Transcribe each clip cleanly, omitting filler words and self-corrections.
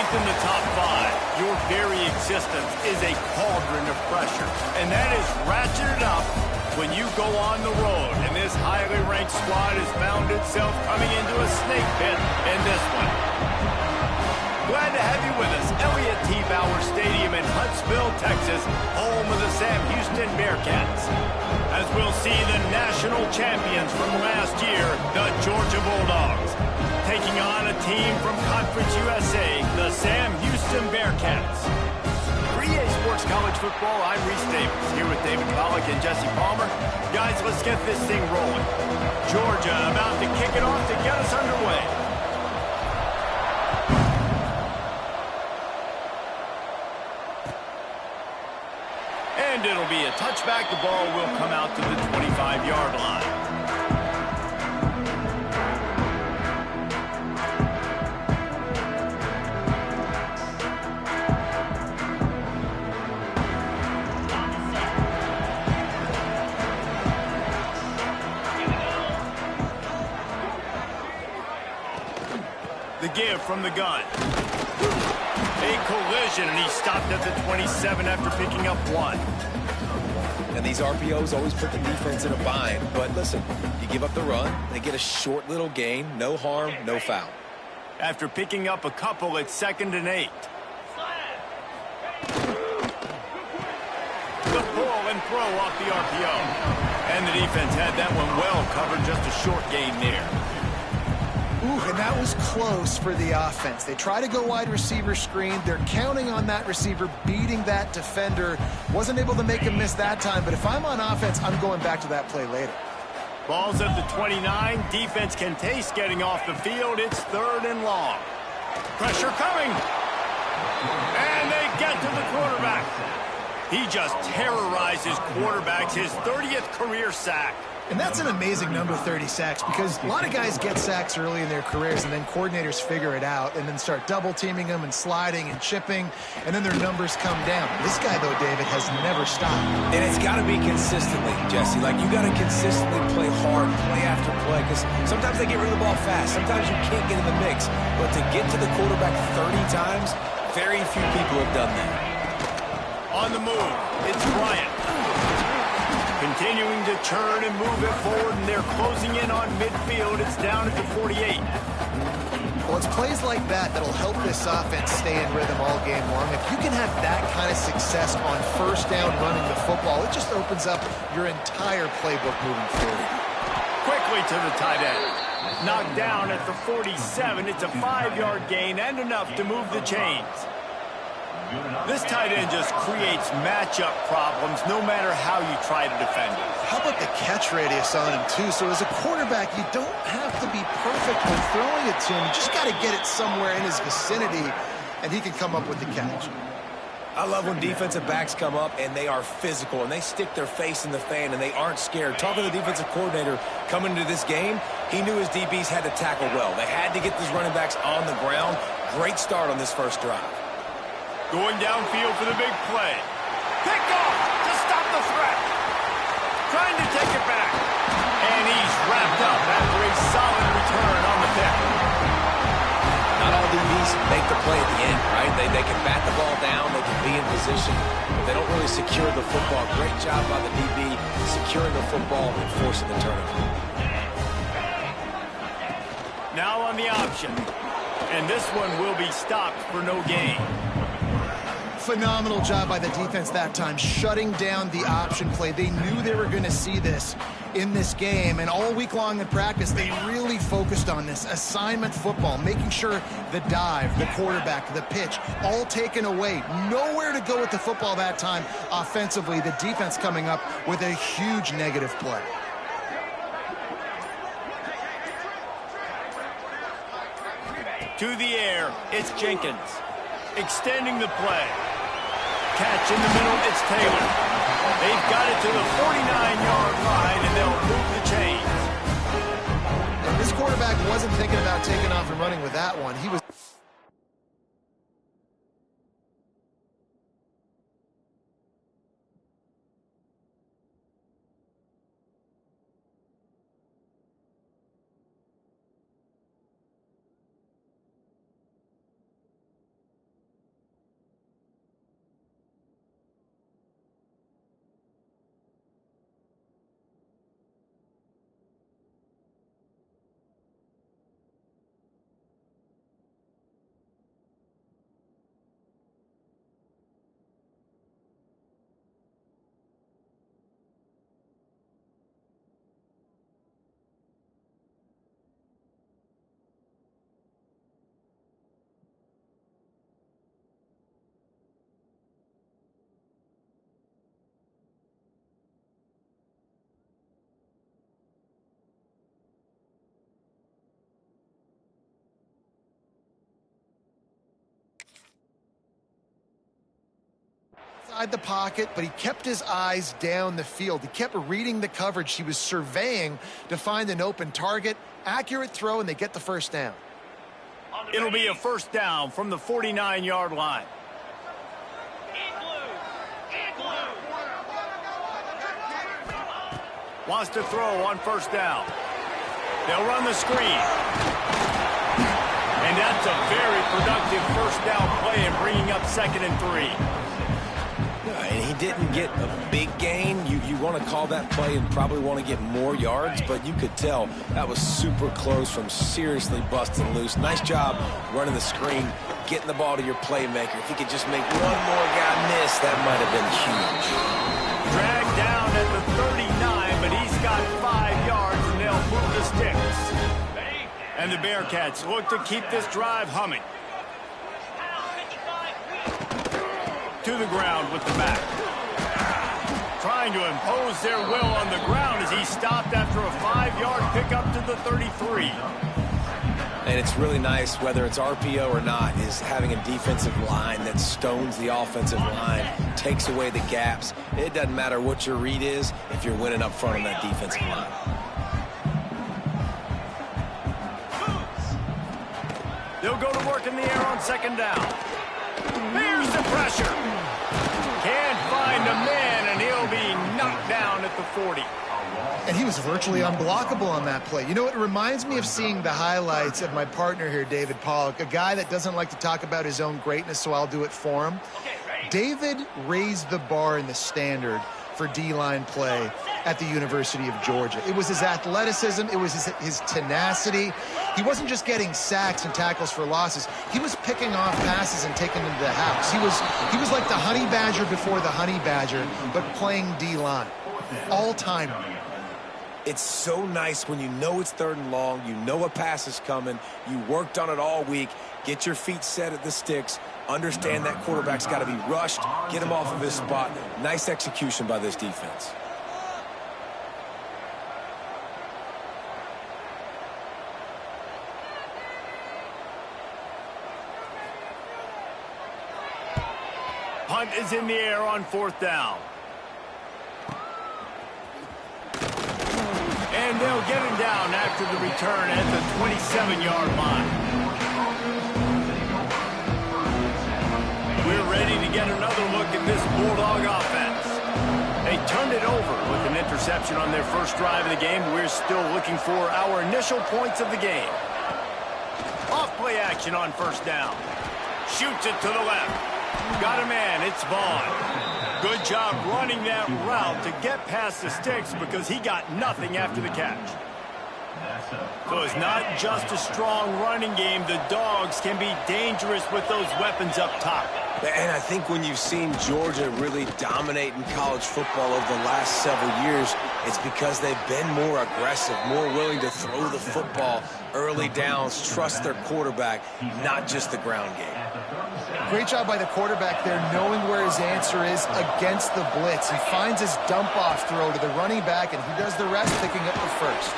in the top five, your very existence is a cauldron of pressure. And that is ratcheted up when you go on the road. And this highly ranked squad has found itself coming into a snake pit in this one. Glad to have you with us. Elliott T. Bauer Stadium in Huntsville, Texas, home of the Sam Houston Bearcats. As we'll see the national champions from last year, the Georgia Bulldogs, taking on a team from Conference USA, the Sam Houston Bearcats. For EA Sports College Football, I'm Reese Davis, here with David Pollack and Jesse Palmer. Guys, let's get this thing rolling. Georgia about to kick it off to get us underway. And it'll be a touchback. The ball will come out to the 25-yard line. The give from the gun. A collision, and he stopped at the 27 after picking up one. And these RPOs always put the defense in a bind. But listen, you give up the run, they get a short little gain, no harm, no foul. After picking up a couple, it's 2nd and 8. The pull and throw off the RPO. And the defense had that one well covered, just a short gain there. Ooh, and that was close for the offense. They try to go wide receiver screen. They're counting on that receiver beating that defender. Wasn't able to make him miss that time, but if I'm on offense, I'm going back to that play later. Ball's at the 29. Defense can taste getting off the field. It's 3rd and long. Pressure coming. And they get to the quarterback. He just terrorizes quarterbacks, his 30th career sack. And that's an amazing number, 30 sacks, because a lot of guys get sacks early in their careers, and then coordinators figure it out and then start double-teaming them and sliding and chipping, and then their numbers come down. This guy, though, David, has never stopped. And it's got to be consistently, Jesse. Like, you got to consistently play hard, play after play, because sometimes they get rid of the ball fast. Sometimes you can't get in the mix. But to get to the quarterback 30 times, very few people have done that. On the move, it's Bryant. Continuing to turn and move it forward, and they're closing in on midfield. It's down at the 48. Well, it's plays like that that'll help this offense stay in rhythm all game long. If you can have that kind of success on first down running the football, it just opens up your entire playbook moving forward. Quickly to the tight end. Knocked down at the 47. It's a 5-yard gain and enough to move the chains. This tight end just creates matchup problems no matter how you try to defend it. How about the catch radius on him, too? So as a quarterback, you don't have to be perfect when throwing it to him. You just got to get it somewhere in his vicinity, and he can come up with the catch. I love when defensive backs come up and they are physical and they stick their face in the fan and they aren't scared. Talking to the defensive coordinator coming into this game, he knew his DBs had to tackle well. They had to get these running backs on the ground. Great start on this first drive. Going downfield for the big play. Pick off to stop the threat. Trying to take it back. And he's wrapped up after a solid return on the pick. Not all DBs make the play at the end, right? They can bat the ball down, they can be in position, but they don't really secure the football. Great job by the DB securing the football and forcing the turnover. Now on the option. And this one will be stopped for no gain. Phenomenal job by the defense that time, shutting down the option play. They knew they were going to see this in this game, and all week long in practice, they really focused on this assignment football, making sure the dive, the quarterback, the pitch, all taken away. Nowhere to go with the football that time offensively. The defense coming up with a huge negative play. To the air, it's Jenkins. Extending the play. Catch in the middle, it's Taylor. They've got it to the 49-yard line, and they'll move the chains. And this quarterback wasn't thinking about taking off and running with that one. He was inside the pocket, but he kept his eyes down the field. He kept reading the coverage. He was surveying to find an open target. Accurate throw, and they get the first down. It'll be a first down from the 49-yard line. Wants to throw on first down. They'll run the screen. And that's a very productive first down play in bringing up 2nd and 3. And he didn't get a big gain. You want to call that play and probably want to get more yards, but you could tell that was super close from seriously busting loose. Nice job running the screen, getting the ball to your playmaker. If he could just make one more guy miss, that might have been huge. Dragged down at the 39, but he's got 5 yards, and they'll move the sticks. And the Bearcats look to keep this drive humming. To the ground with the back. Trying to impose their will on the ground as he stopped after a 5-yard pickup to the 33. And it's really nice, whether it's RPO or not, is having a defensive line that stones the offensive line, takes away the gaps. It doesn't matter what your read is if you're winning up front on that defensive line. They'll go to work in the air on 2nd down. Here's the pressure. Can't find a man, and he'll be knocked down at the 40. And he was virtually unblockable on that play. You know, it reminds me of seeing the highlights of my partner here, David Pollock, a guy that doesn't like to talk about his own greatness, so I'll do it for him. David raised the bar in the standard for D-line play at the University of Georgia. It was his athleticism. It was his tenacity. He wasn't just getting sacks and tackles for losses. He was picking off passes and taking them to the house. He was like the honey badger before the honey badger, but playing D-line. All-time. It's so nice when you know it's 3rd and long, you know a pass is coming, you worked on it all week, get your feet set at the sticks, understand that quarterback's got to be rushed, get him off of his spot. Nice execution by this defense. Punt is in the air on 4th down. And they'll get him down after the return at the 27-yard line. We're ready to get another look at this Bulldog offense. They turned it over with an interception on their first drive of the game. We're still looking for our initial points of the game. Off play action on 1st down. Shoots it to the left. Got a man, it's Vaughn. Good job running that route to get past the sticks because he got nothing after the catch. So it's not just a strong running game. The Dogs can be dangerous with those weapons up top. And I think when you've seen Georgia really dominate in college football over the last several years, it's because they've been more aggressive, more willing to throw the football early downs, trust their quarterback, not just the ground game. Great job by the quarterback there, knowing where his answer is against the blitz. He finds his dump-off throw to the running back, and he does the rest, picking up the first.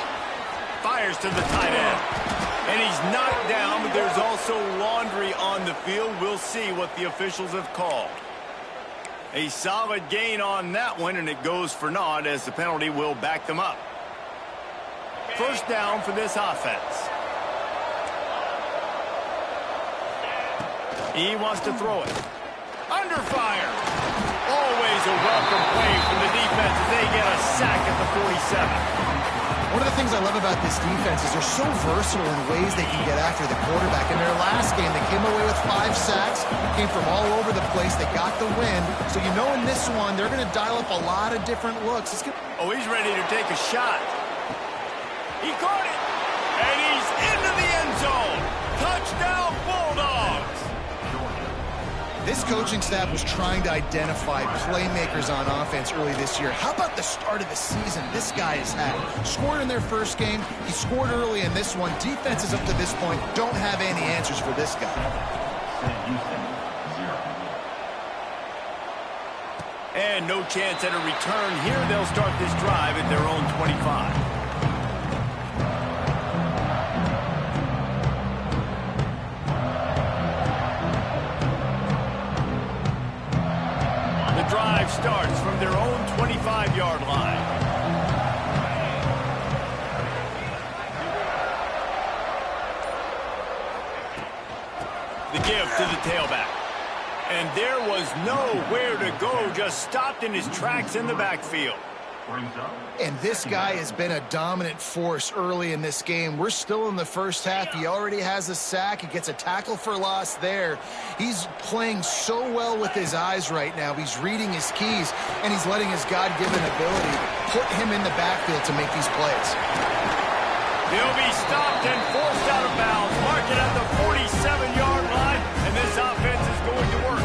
Fires to the tight end. And he's knocked down, but there's also laundry on the field. We'll see what the officials have called. A solid gain on that one, and it goes for naught as the penalty will back them up. First down for this offense. He wants to throw it. Under fire. Always a welcome play from the defense as they get a sack at the 47. One of the things I love about this defense is they're so versatile in ways they can get after the quarterback. In their last game, they came away with 5 sacks, came from all over the place. They got the win. So you know in this one, they're going to dial up a lot of different looks. Oh, he's ready to take a shot. He caught it. And he's into the end zone. Touchdown, Bulldogs. This coaching staff was trying to identify playmakers on offense early this year. How about the start of the season this guy has had? Scored in their first game. He scored early in this one. Defenses up to this point don't have any answers for this guy. And no chance at a return here. They'll start this drive at their own 25. starts from their own 25-yard line. The give to the tailback. And there was nowhere to go, just stopped in his tracks in the backfield. And this guy has been a dominant force early in this game. We're still in the first half. He already has a sack. He gets a tackle for loss there. He's playing so well with his eyes right now. He's reading his keys, and he's letting his God-given ability put him in the backfield to make these plays. He'll be stopped and forced out of bounds. Mark it at the 47-yard line, and this offense is going to work.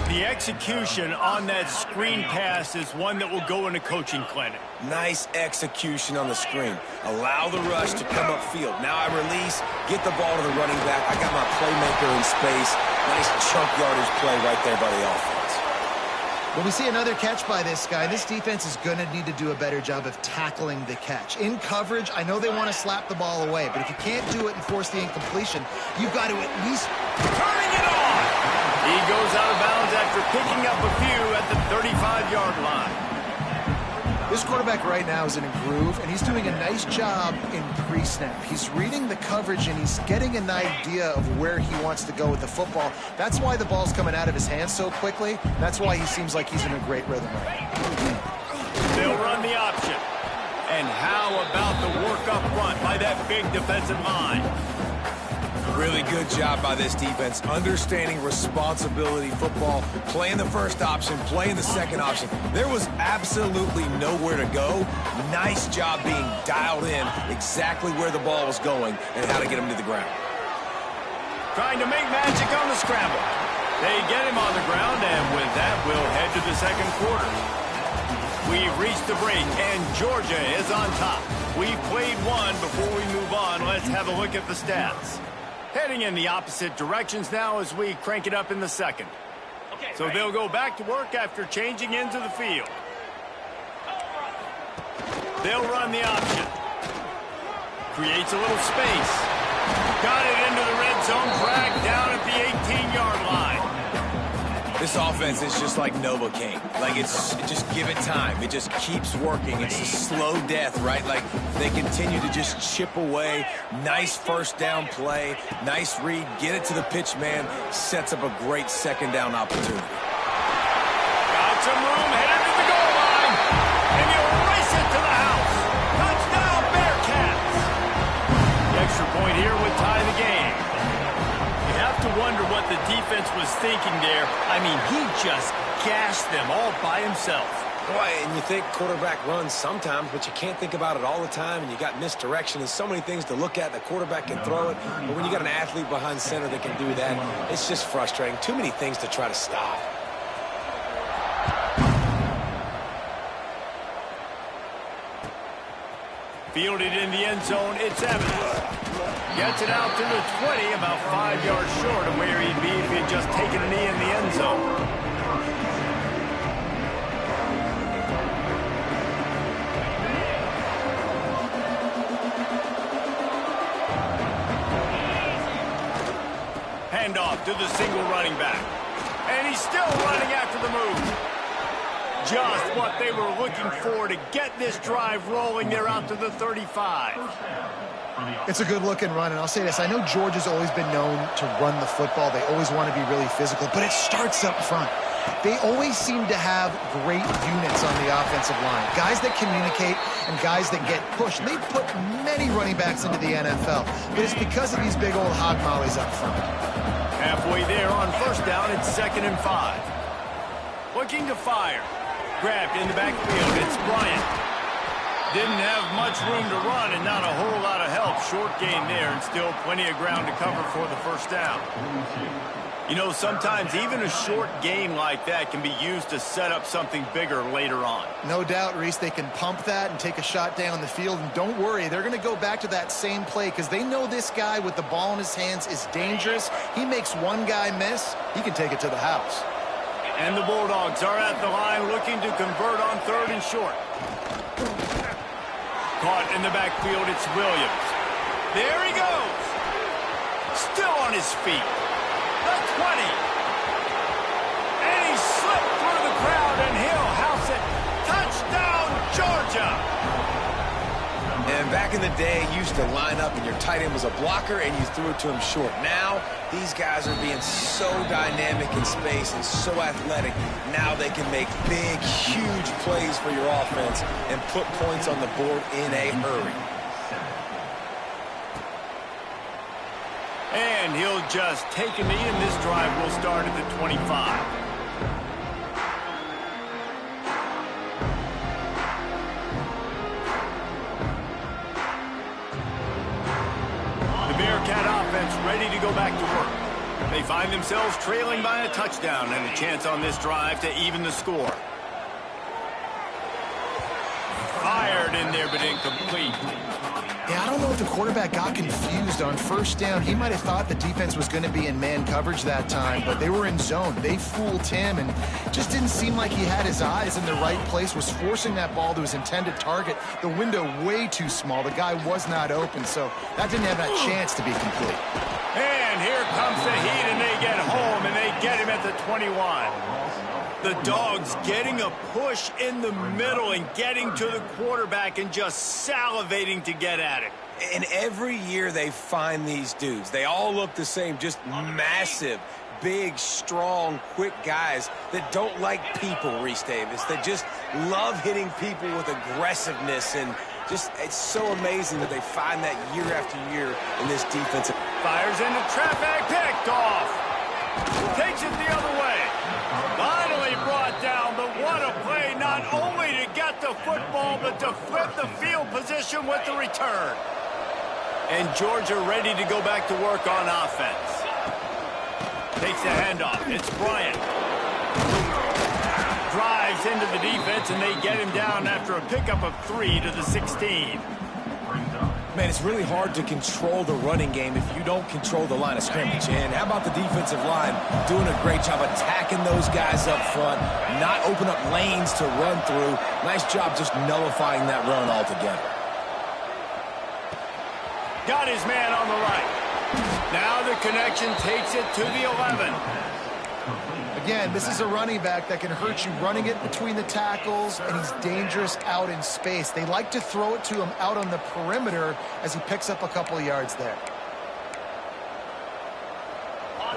The execution on that screen pass is one that will go in a coaching clinic. Nice execution on the screen. Allow the rush to come upfield. Now I release, get the ball to the running back. I got my playmaker in space. Nice chunk yardage play right there by the offense. When we see another catch by this guy, this defense is going to need to do a better job of tackling the catch. In coverage, I know they want to slap the ball away, but if you can't do it and force the incompletion, you've got to at least turning it on. He goes out of bounds after picking up a few at the 35-yard line. This quarterback right now is in a groove, and he's doing a nice job in pre-snap. He's reading the coverage, and he's getting an idea of where he wants to go with the football. That's why the ball's coming out of his hands so quickly. That's why he seems like he's in a great rhythm right now. They'll run the option. And how about the work up front by that big defensive line? Really good job by this defense, understanding responsibility football, playing the first option, playing the second option. There was absolutely nowhere to go. Nice job being dialed in exactly where the ball was going and how to get him to the ground. Trying to make magic on the scramble. They get him on the ground, and with that, we'll head to the second quarter. We've reached the break, and Georgia is on top. We've played one. Before we move on, let's have a look at the stats. Heading in the opposite directions now as we crank it up in the second. So they'll go back to work after changing into the field. They'll run the option. Creates a little space. Got it into the red zone, dragged down at the 18-yard line. This offense is just like Novocaine. Like, just give it time. It just keeps working. It's a slow death, right? Like, they continue to just chip away. Nice first down play. Nice read. Get it to the pitch man. Sets up a great second down opportunity. Got some room, headed to the goal line. And you'll race it to the house. Touchdown, Bearcats. The extra point here would tie the game. You have to wonder what the defense was thinking there. I mean, he just gashed them all by himself. Boy, and you think quarterback runs sometimes, but you can't think about it all the time, and you got misdirection and so many things to look at. The quarterback can throw it, but when you got an athlete behind center that can do that, it's just frustrating. Too many things to try to stop. Fielded in the end zone, it's Evans. Gets it out to the 20, about 5 yards short of where he'd be if he had just taken a knee in the end zone. Handoff to the single running back. And he's still running after the move. Just what they were looking for to get this drive rolling. They're out to the 35. It's a good-looking run, and I'll say this. I know Georgia's always been known to run the football. They always want to be really physical, but it starts up front. They always seem to have great units on the offensive line. Guys that communicate and guys that get pushed. They put many running backs into the NFL, but it's because of these big old hog mollies up front. Halfway there on first down, it's 2nd and 5. Looking to fire. Grabbed in the backfield, it's Bryant. Didn't have much room to run and not a whole lot of help. Short gain there and still plenty of ground to cover for the first down. You know, sometimes even a short game like that can be used to set up something bigger later on. No doubt, Reese, they can pump that and take a shot down the field. And don't worry, they're going to go back to that same play because they know this guy with the ball in his hands is dangerous. He makes one guy miss, he can take it to the house. And the Bulldogs are at the line looking to convert on 3rd and short. Caught in the backfield, it's Williams. There he goes. Still on his feet. The 20. And he slipped through the cracks. Back in the day, you used to line up and your tight end was a blocker and you threw it to him short. Now, these guys are being so dynamic in space and so athletic. Now they can make big, huge plays for your offense and put points on the board in a hurry. And he'll just take a knee, and this drive will start at the 25. Ready to go back to work. They find themselves trailing by a touchdown and a chance on this drive to even the score. Fired in there, but incomplete. Yeah, I don't know if the quarterback got confused on first down. He might have thought the defense was going to be in man coverage that time, but they were in zone. They fooled him and just didn't seem like he had his eyes in the right place, was forcing that ball to his intended target. The window way too small. The guy was not open, so that didn't have that chance to be complete. And here comes the heat, and they get home, and they get him at the 21. The Dogs getting a push in the middle and getting to the quarterback and just salivating to get at it. And every year they find these dudes. They all look the same, just massive, big, strong, quick guys that don't like people, Reese Davis. That just love hitting people with aggressiveness. And just, it's so amazing that they find that year after year in this defense. Fires into traffic, picked off. Takes it the other way. Finally brought down, but what a play, not only to get the football, but to flip the field position with the return. And Georgia ready to go back to work on offense. Takes the handoff. It's Bryant. Drives into the defense, and they get him down after a pickup of 3 to the 16. Man, it's really hard to control the running game if you don't control the line of scrimmage. And how about the defensive line doing a great job attacking those guys up front, not open up lanes to run through. Nice job just nullifying that run altogether. Got his man on the right. Now the connection takes it to the 11. Again, this is a running back that can hurt you running it between the tackles, and he's dangerous out in space. They like to throw it to him out on the perimeter as he picks up a couple of yards there.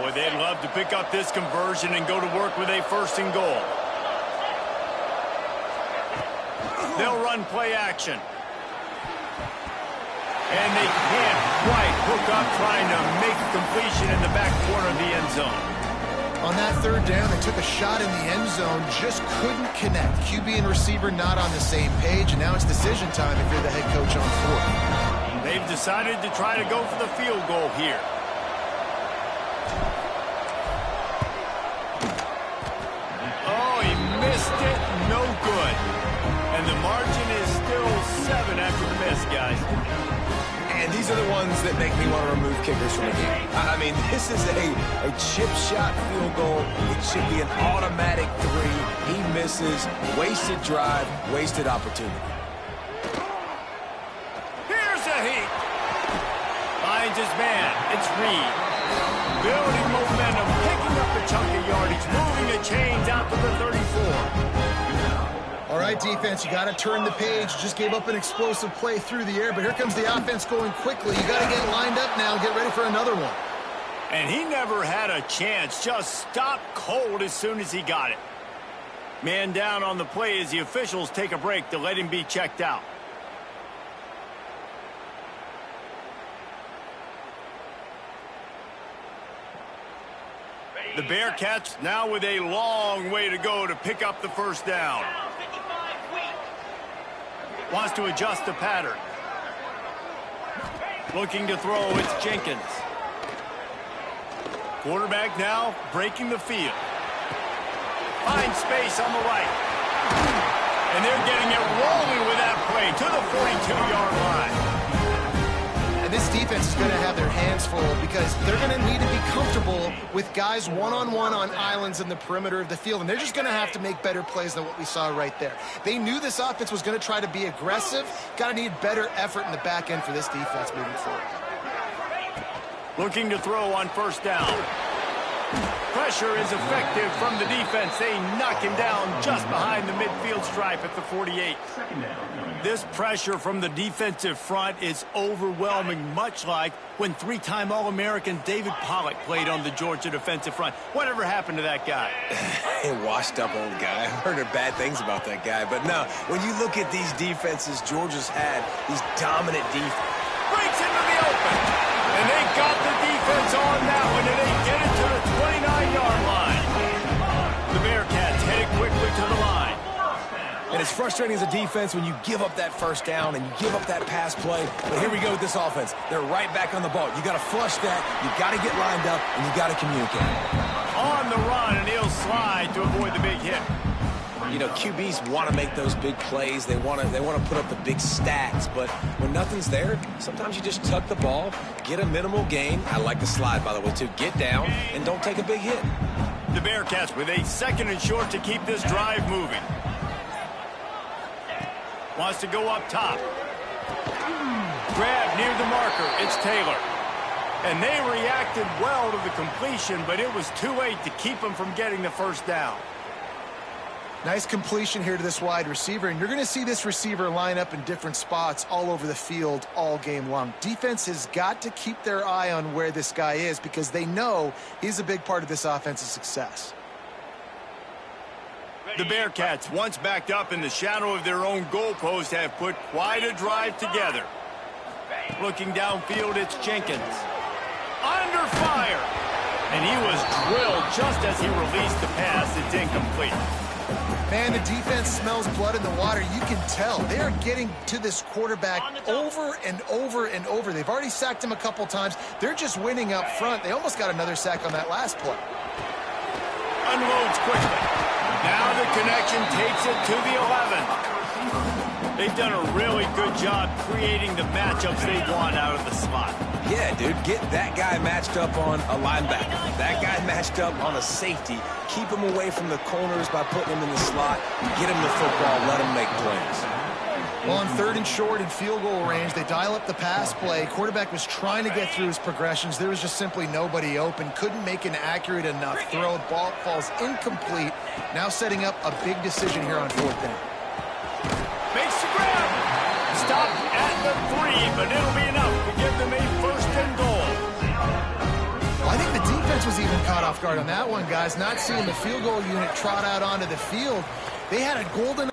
Boy, they'd love to pick up this conversion and go to work with a 1st and goal. They'll run play action. And they can't quite hook up trying to make a completion in the back corner of the end zone. On that 3rd down, they took a shot in the end zone, just couldn't connect. QB and receiver not on the same page, and now it's decision time if you're the head coach on 4th. They've decided to try to go for the field goal here. Oh, he missed it. No good. And the margin is still 7 after the miss, guys. And these are the ones that make me want to remove kickers from the game. I mean, this is a chip shot field goal. It should be an automatic 3. He misses. Wasted drive, wasted opportunity. Here's a heat. Finds his man. It's Reed. Building momentum, picking up a chunk of yardage, moving the chains out to the 34. All right, defense, you got to turn the page. Just gave up an explosive play through the air, but here comes the offense going quickly. You got to get lined up now and get ready for another one. And he never had a chance. Just stopped cold as soon as he got it. Man down on the play as the officials take a break to let him be checked out. The Bearcats now with a long way to go to pick up the 1st down. Wants to adjust the pattern. Looking to throw, it's Jenkins. Quarterback now breaking the field. Finds space on the right. And they're getting it rolling with that play to the 42-yard line. And this defense is going to have their hands full because they're going to need to be comfortable with guys one-on-one on islands in the perimeter of the field. And they're just going to have to make better plays than what we saw right there. They knew this offense was going to try to be aggressive. Got to need better effort in the back end for this defense moving forward. Looking to throw on 1st down. pressure is effective from the defense. They knock him down just behind the midfield stripe at the 48. This pressure from the defensive front is overwhelming, much like when three-time All-American David Pollock played on the Georgia defensive front. Whatever happened to that guy? A washed-up old guy. I've heard bad things about that guy. But no, when you look at these defenses Georgia's had, these dominant defenses. Breaks into the open. And they got the defense on that one, and they get it to the 29-yard line. The Bearcats headed quickly to the line. And it's frustrating as a defense when you give up that first down and you give up that pass play. But here we go with this offense. They're right back on the ball. You got to flush that. You got to get lined up, and you got to communicate. On the run, and he'll slide to avoid the big hit. You know, QBs want to make those big plays. They want to put up the big stacks. But when nothing's there, sometimes you just tuck the ball, get a minimal gain. I like the slide, by the way, too. Get down and don't take a big hit. The Bearcats with a 2nd and short to keep this drive moving. Wants to go up top. Grab near the marker. It's Taylor. And they reacted well to the completion, but it was too late to keep them from getting the first down. Nice completion here to this wide receiver, and you're going to see this receiver line up in different spots all over the field all game long. Defense has got to keep their eye on where this guy is because they know he's a big part of this offense's success. The Bearcats, once backed up in the shadow of their own goalpost, have put quite a drive together. Looking downfield, it's Jenkins. Under fire! And he was drilled just as he released the pass. It's incomplete. Man, the defense smells blood in the water. You can tell. They are getting to this quarterback over and over and over. They've already sacked him a couple times. They're just winning up front. They almost got another sack on that last play. Unloads quickly. Now the connection takes it to the 11. They've done a really good job creating the matchups they want out of the slot. Yeah, dude, get that guy matched up on a linebacker. That guy matched up on a safety. Keep him away from the corners by putting him in the slot. Get him the football, let him make plays. Well, on 3rd and short in field goal range, they dial up the pass play. Quarterback was trying to get through his progressions. There was just simply nobody open. Couldn't make an accurate enough throw. Ball falls incomplete. Now setting up a big decision here on 4th down. Makes the grab. Stop at the 3, but it'll be enough to give them a 1st and goal. Well, I think the defense was even caught off guard on that one, guys. Not seeing the field goal unit trot out onto the field. They had a golden...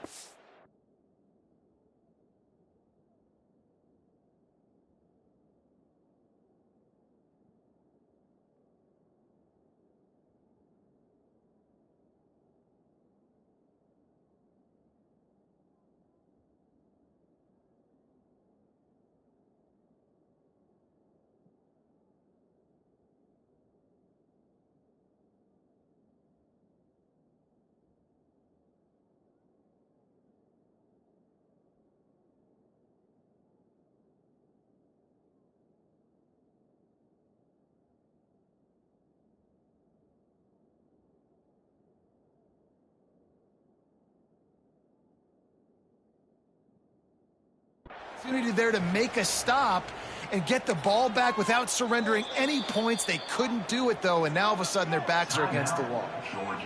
opportunity there to make a stop and get the ball back without surrendering any points. They couldn't do it, though, and now all of a sudden their backs are against the wall.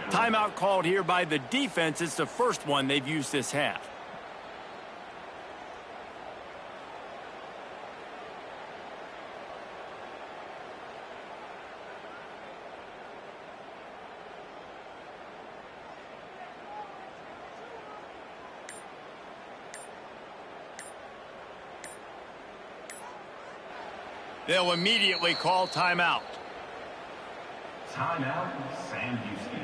Timeout called here by the defense. It's the first one they've used this half. They'll immediately call timeout. Timeout, Sam Houston.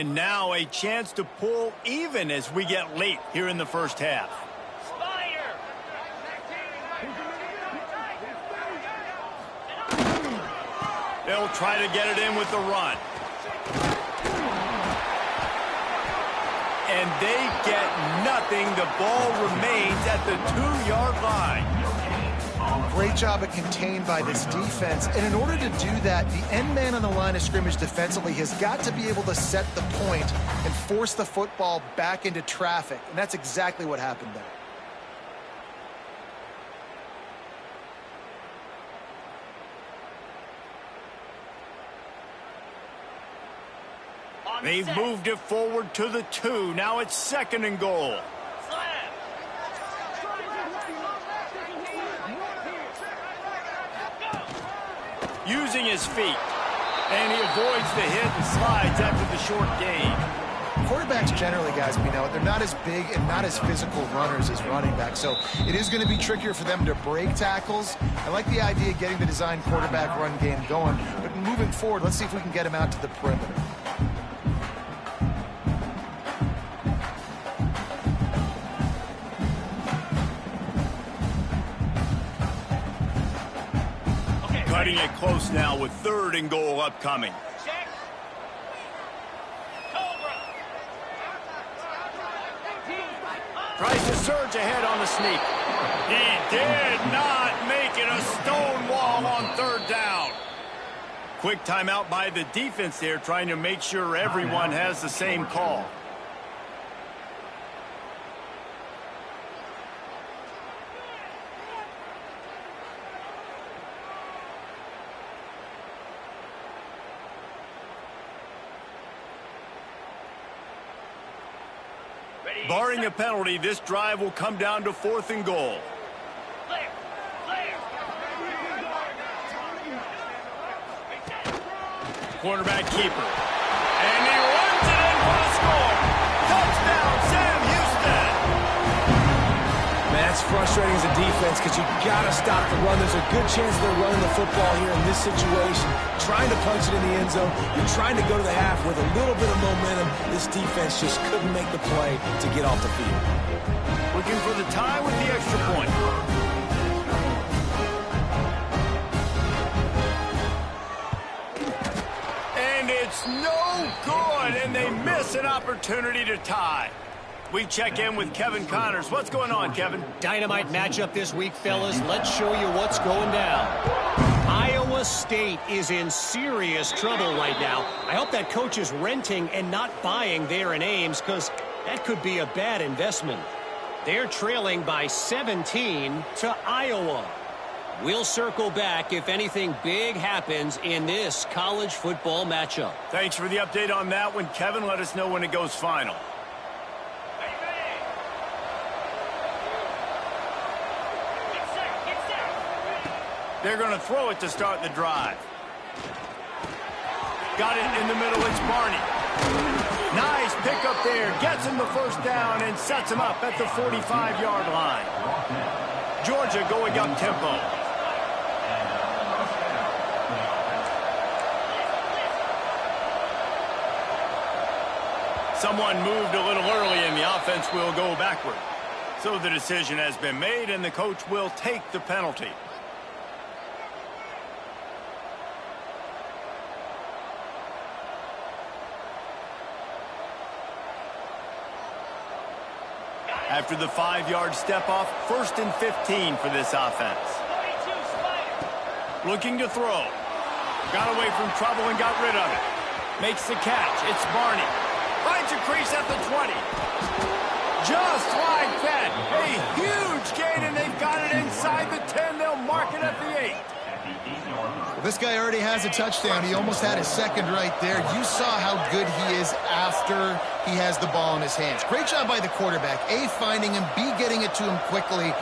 And now a chance to pull even as we get late here in the first half. They'll try to get it in with the run. And they get nothing. The ball remains at the 2-yard line. Great job of contained by this defense. And in order to do that, the end man on the line of scrimmage defensively has got to be able to set the point and force the football back into traffic. And that's exactly what happened there. They've moved it forward to the 2. Now it's 2nd and goal. Using his feet. And he avoids the hit and slides after the short gain. Quarterbacks generally, guys, we know, they're not as big and not as physical runners as running backs. So it is going to be trickier for them to break tackles. I like the idea of getting the design quarterback run game going. But moving forward, let's see if we can get him out to the perimeter. Cutting it close now with 3rd and goal upcoming. Tries to surge ahead on the sneak. He did not make it a stone wall on 3rd down. Quick timeout by the defense there, trying to make sure everyone has the same call. Barring a penalty, this drive will come down to 4th and goal. Quarterback keeper. And he runs it in for the score. Touchdown, Sam Houston. Man, that's frustrating as a defense because you got to stop the run. There's a good chance they're running the football here in this situation, trying to punch it in the end zone. You're trying to go to the half with a little bit of momentum. This defense just couldn't make the play to get off the field. Looking for the tie with the extra point. And it's no good, and they miss an opportunity to tie. We check in with Kevin Connors. What's going on, Kevin? Dynamite matchup this week, fellas. Let's show you what's going down. Iowa State is in serious trouble right now. I hope that coach is renting and not buying there in Ames, because that could be a bad investment. They're trailing by 17 to Iowa. We'll circle back if anything big happens in this college football matchup. Thanks for the update on that one, Kevin. Let us know when it goes final. They're going to throw it to start the drive. Got it in the middle. It's Barney. Nice pickup there. Gets him the 1st down and sets him up at the 45-yard line. Georgia going up tempo. Someone moved a little early and the offense will go backward. So the decision has been made and the coach will take the penalty. After the 5-yard step off, 1st and 15 for this offense. Looking to throw. Got away from trouble and got rid of it. Makes the catch. It's Barney. Finds a crease at the 20. Just like that. A huge gain, and they've got it inside the 10. They'll mark it at the 8. Well, this guy already has a touchdown. He almost had his 2nd right there. You saw how good he is after he has the ball in his hands. Great job by the quarterback. A, finding him. B, getting it to him quickly.